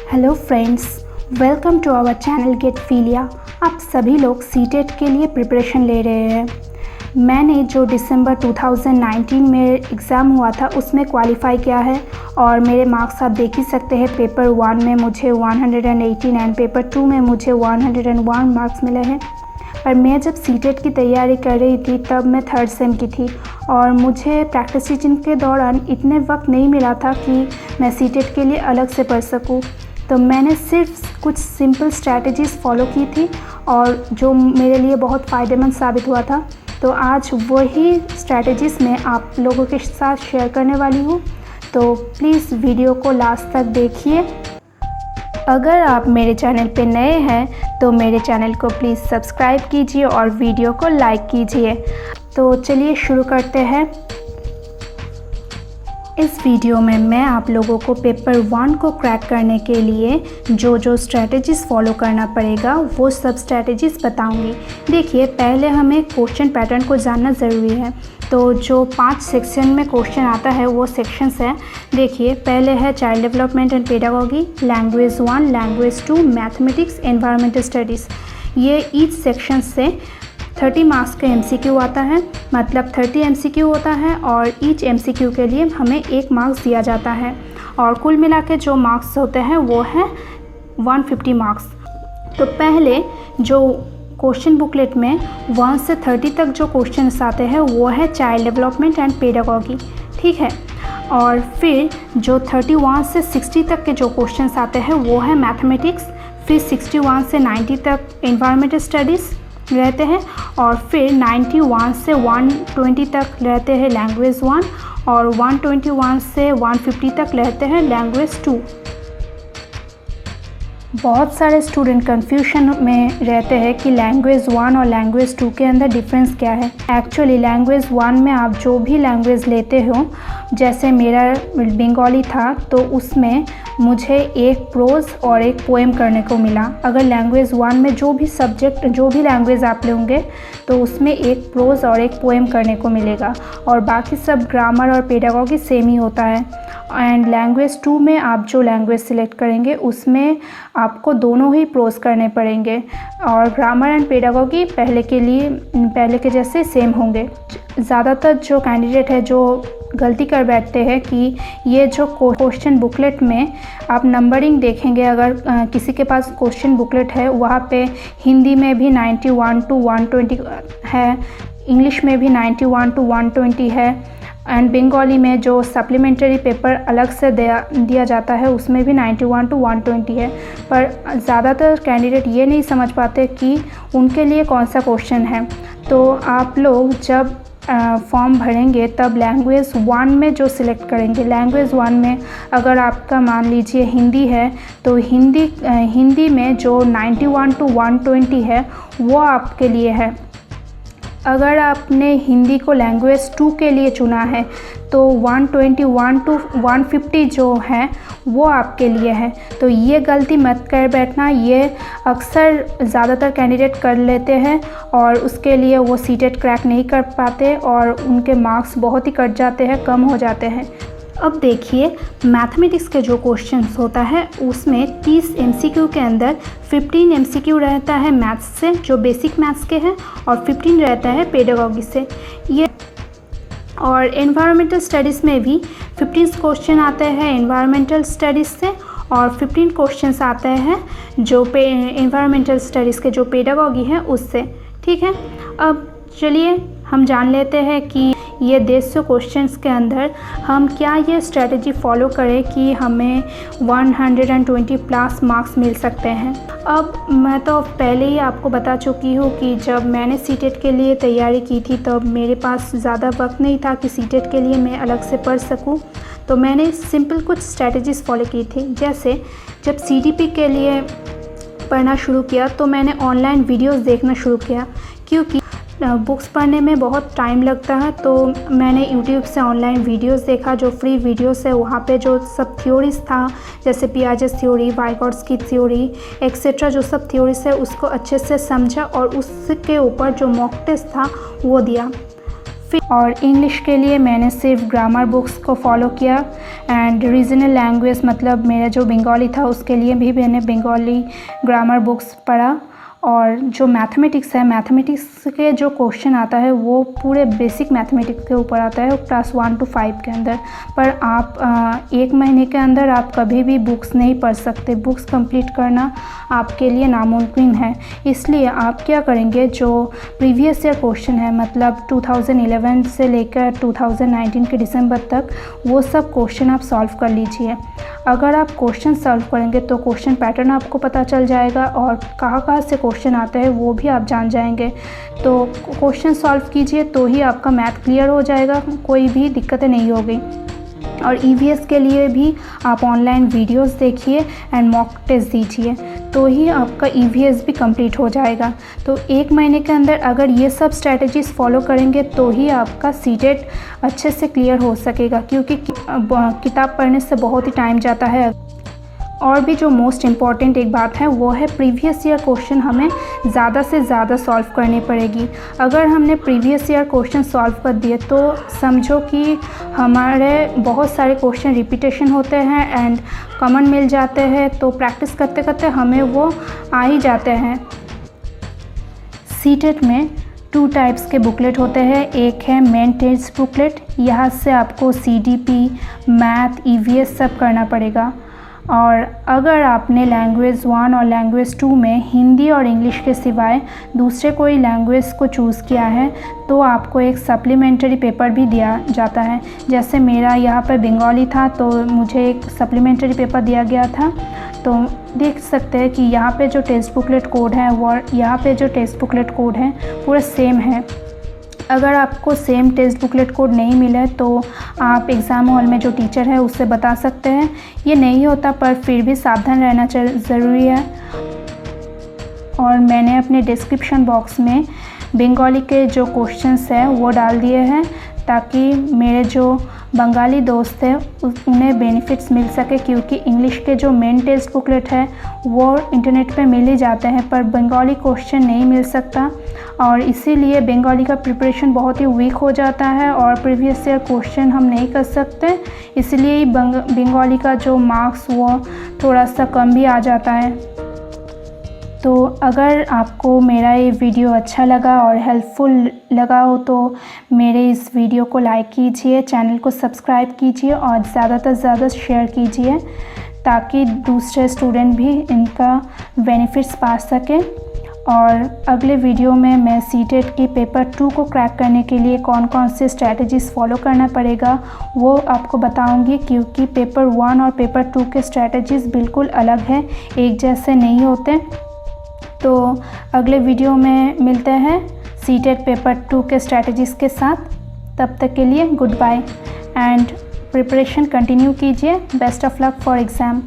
Hello friends, welcome to our channel गेटफिलिया। आप सभी लोग सीटेट के लिए प्रिपरेशन ले रहे हैं। मैंने जो दिसंबर 2019 में एग्ज़ाम हुआ था उसमें क्वालिफाई किया है और मेरे मार्क्स आप देख ही सकते हैं। पेपर 1 में मुझे 118 एंड पेपर 2 में मुझे 101 मार्क्स मिले हैं। पर मैं जब सीटेट की तैयारी कर रही थी तब मैं 3rd सेम की थी और मुझे प्रैक्टिस टीचिंग के दौरान इतने वक्त नहीं मिला था कि मैं सीटेट के लिए अलग से पढ़ सकूं। तो मैंने सिर्फ कुछ सिंपल स्ट्रैटेजीज़ फॉलो की थी और जो मेरे लिए बहुत फ़ायदेमंद साबित हुआ था। तो आज वही स्ट्रैटेजीज़ मैं आप लोगों के साथ शेयर करने वाली हूँ। तो प्लीज़ वीडियो को लास्ट तक देखिए। अगर आप मेरे चैनल पे नए हैं तो मेरे चैनल को प्लीज़ सब्सक्राइब कीजिए और वीडियो को लाइक कीजिए। तो चलिए शुरू करते हैं। इस वीडियो में मैं आप लोगों को पेपर 1 को क्रैक करने के लिए जो स्ट्रैटेजीज़ फॉलो करना पड़ेगा वो सब स्ट्रैटेजीज़ बताऊंगी। देखिए, पहले हमें क्वेश्चन पैटर्न को जानना ज़रूरी है। तो जो 5 सेक्शन में क्वेश्चन आता है वो सेक्शंस हैं। देखिए, पहले है child development and pedagogy, language 1, language 2, mathematics, environmental studies. ये ईच सेक्शन से 30 मार्क्स का MCQ आता है, मतलब 30 MCQ होता है और ईच MCQ के लिए हमें 1 मार्क्स दिया जाता है और कुल मिला के जो मार्क्स होते हैं वो है 150 मार्क्स। तो पहले जो क्वेश्चन बुकलेट में 1 से 30 तक जो क्वेश्चन आते हैं वो है चाइल्ड डेवलपमेंट एंड पेडागोगी, ठीक है। और फिर जो 31 से 60 तक के जो क्वेश्चन आते हैं वो है मैथमेटिक्स, फिर 61 से 90 तक एनवायरमेंटल स्टडीज़ रहते हैं और फिर 91 से 120 तक रहते हैं लैंग्वेज 1 और 121 से 150 तक रहते हैं लैंग्वेज 2। बहुत सारे स्टूडेंट कन्फ्यूजन में रहते हैं कि लैंग्वेज 1 और लैंग्वेज 2 के अंदर डिफरेंस क्या है। एक्चुअली लैंग्वेज 1 में आप जो भी लैंग्वेज लेते हो, जैसे मेरा बंगाली था तो उसमें मुझे एक प्रोज और एक पोएम करने को मिला। अगर लैंग्वेज 1 में जो भी लैंग्वेज आप लेंगे तो उसमें एक प्रोज और एक पोएम करने को मिलेगा और बाकी सब ग्रामर और पेडागोगी सेम ही होता है। एंड लैंग्वेज 2 में आप जो लैंग्वेज सिलेक्ट करेंगे उसमें आपको दोनों ही प्रोज करने पड़ेंगे और ग्रामर एंड पेडागोगी पहले के जैसे सेम होंगे। ज़्यादातर जो कैंडिडेट है जो गलती कर बैठते हैं कि ये जो क्वेश्चन बुकलेट में आप नंबरिंग देखेंगे, अगर किसी के पास क्वेश्चन बुकलेट है वहाँ पे हिंदी में भी 91 to 120 है, इंग्लिश में भी 91 to 120 है एंड बंगाली में जो सप्लीमेंट्री पेपर अलग से दिया जाता है उसमें भी 91 to 120 है। पर ज़्यादातर कैंडिडेट ये नहीं समझ पाते कि उनके लिए कौन सा क्वेश्चन है। तो आप लोग जब फॉर्म भरेंगे तब लैंग्वेज 1 में जो सिलेक्ट करेंगे, लैंग्वेज 1 में अगर आपका मान लीजिए हिंदी है तो हिंदी में जो 91 to 120 है वो आपके लिए है। अगर आपने हिंदी को लैंग्वेज 2 के लिए चुना है तो 121 to 150 जो है वो आपके लिए है। तो ये गलती मत कर बैठना, ये अक्सर ज़्यादातर कैंडिडेट कर लेते हैं और उसके लिए वो सीटेट क्रैक नहीं कर पाते और उनके मार्क्स बहुत ही कट जाते हैं, कम हो जाते हैं। अब देखिए, मैथमेटिक्स के जो क्वेश्चंस होता है उसमें 30 MCQ के अंदर 15 MCQ रहता है मैथ्स से जो बेसिक मैथ्स के हैं और 15 रहता है पेडागोगी से। ये और एनवायरमेंटल स्टडीज़ में भी 15 क्वेश्चन आते हैं एनवायरमेंटल स्टडीज़ से और 15 क्वेश्चंस आते हैं जो एनवायरमेंटल स्टडीज़ के जो पेडागोगी है उससे, ठीक है। अब चलिए हम जान लेते हैं कि ये 150 क्वेश्चंस के अंदर हम क्या ये स्ट्रेटजी फॉलो करें कि हमें 120 प्लस मार्क्स मिल सकते हैं। अब मैं तो पहले ही आपको बता चुकी हूँ कि जब मैंने सीटेट के लिए तैयारी की थी तब मेरे पास ज़्यादा वक्त नहीं था कि सीटेट के लिए मैं अलग से पढ़ सकूँ। तो मैंने सिंपल कुछ स्ट्रेटजीज़ फॉलो की थी। जैसे जब CDP के लिए पढ़ना शुरू किया तो मैंने ऑनलाइन वीडियोज़ देखना शुरू किया, क्योंकि बुक्स पढ़ने में बहुत टाइम लगता है। तो मैंने YouTube से ऑनलाइन वीडियोस देखा, जो फ्री वीडियोस है वहाँ पे जो सब थ्योरीज था, जैसे पियाजेस थ्योरी, वाइगॉट्स्की थ्योरी एक्सेट्रा, जो सब थ्योरीज है उसको अच्छे से समझा और उसके ऊपर जो मॉक टेस्ट था वो दिया। और इंग्लिश के लिए मैंने सिर्फ ग्रामर बुक्स को फॉलो किया एंड रीजनल लैंग्वेज मतलब मेरा जो बंगाली था उसके लिए भी मैंने बंगाली ग्रामर बुक्स पढ़ा। और जो मैथमेटिक्स है, मैथमेटिक्स के जो क्वेश्चन आता है वो पूरे बेसिक मैथमेटिक्स के ऊपर आता है क्लास 1 to 5 के अंदर। पर आप 1 महीने के अंदर आप कभी भी बुक्स नहीं पढ़ सकते, बुक्स कंप्लीट करना आपके लिए नामुमकिन है। इसलिए आप क्या करेंगे, जो प्रीवियस ईयर क्वेश्चन है मतलब 2011 से लेकर 2019 के दिसंबर तक वो सब क्वेश्चन आप सॉल्व कर लीजिए। अगर आप क्वेश्चन सॉल्व करेंगे तो क्वेश्चन पैटर्न आपको पता चल जाएगा और कहाँ से क्वेश्चन आता है वो भी आप जान जाएंगे। तो क्वेश्चन सॉल्व कीजिए तो ही आपका मैथ क्लियर हो जाएगा, कोई भी दिक्कतें नहीं होगी। और ईवीएस के लिए भी आप ऑनलाइन वीडियोस देखिए एंड मॉक टेस्ट दीजिए तो ही आपका ईवीएस भी कंप्लीट हो जाएगा। तो 1 महीने के अंदर अगर ये सब स्ट्रैटेजीज़ फॉलो करेंगे तो ही आपका सीटेट अच्छे से क्लियर हो सकेगा, क्योंकि किताब पढ़ने से बहुत ही टाइम जाता है। और भी जो मोस्ट इम्पॉर्टेंट एक बात है वो है प्रीवियस ईयर क्वेश्चन हमें ज़्यादा से ज़्यादा सॉल्व करनी पड़ेगी। अगर हमने प्रीवियस ईयर क्वेश्चन सॉल्व कर दिए तो समझो कि हमारे बहुत सारे क्वेश्चन रिपीटेशन होते हैं एंड कॉमन मिल जाते हैं, तो प्रैक्टिस करते करते हमें वो आ ही जाते हैं। सीटेट में 2 टाइप्स के बुकलेट होते हैं। एक है मेन टेस्ट बुकलेट, यहाँ से आपको सीडीपी, मैथ, ईवीएस सब करना पड़ेगा। और अगर आपने लैंग्वेज 1 और लैंग्वेज 2 में हिंदी और इंग्लिश के सिवाय दूसरे कोई लैंग्वेज को चूज़ किया है तो आपको एक सप्लीमेंट्री पेपर भी दिया जाता है। जैसे मेरा यहाँ पर बंगाली था तो मुझे एक सप्लीमेंट्री पेपर दिया गया था। तो देख सकते हैं कि यहाँ पे जो टेक्स्ट बुकलेट कोड है वो यहाँ पे जो टेक्स्ट बुकलेट कोड है पूरा सेम है। अगर आपको सेम टेक्स्ट बुकलेट कोड नहीं मिला तो आप एग्ज़ाम हॉल में जो टीचर है उससे बता सकते हैं। ये नहीं होता पर फिर भी सावधान रहना ज़रूरी है। और मैंने अपने डिस्क्रिप्शन बॉक्स में बंगाली के जो क्वेश्चंस हैं वो डाल दिए हैं ताकि मेरे जो बंगाली दोस्त हैं उन्हें बेनिफिट्स मिल सके, क्योंकि इंग्लिश के जो मेन टेक्स्ट बुकलेट है वो इंटरनेट पे मिल ही जाते हैं पर बंगाली क्वेश्चन नहीं मिल सकता। और इसीलिए बंगाली का प्रिपरेशन बहुत ही वीक हो जाता है और प्रीवियस ईयर क्वेश्चन हम नहीं कर सकते, इसलिए बंगाली का जो मार्क्स वो थोड़ा सा कम भी आ जाता है। तो अगर आपको मेरा ये वीडियो अच्छा लगा और हेल्पफुल लगा हो तो मेरे इस वीडियो को लाइक कीजिए, चैनल को सब्सक्राइब कीजिए और ज़्यादा से ज़्यादा शेयर कीजिए ताकि दूसरे स्टूडेंट भी इनका बेनिफिट्स पा सकें। और अगले वीडियो में मैं सीटेट की पेपर 2 को क्रैक करने के लिए कौन कौन से स्ट्रैटेजीज़ फॉलो करना पड़ेगा वो आपको बताऊंगी, क्योंकि पेपर 1 और पेपर 2 के स्ट्रैटेजीज़ बिल्कुल अलग हैं, एक जैसे नहीं होते। तो अगले वीडियो में मिलते हैं सीटेट पेपर 2 के स्ट्रैटेजीज़ के साथ। तब तक के लिए goodbye and preparation continue कीजिए। Best of luck for exam.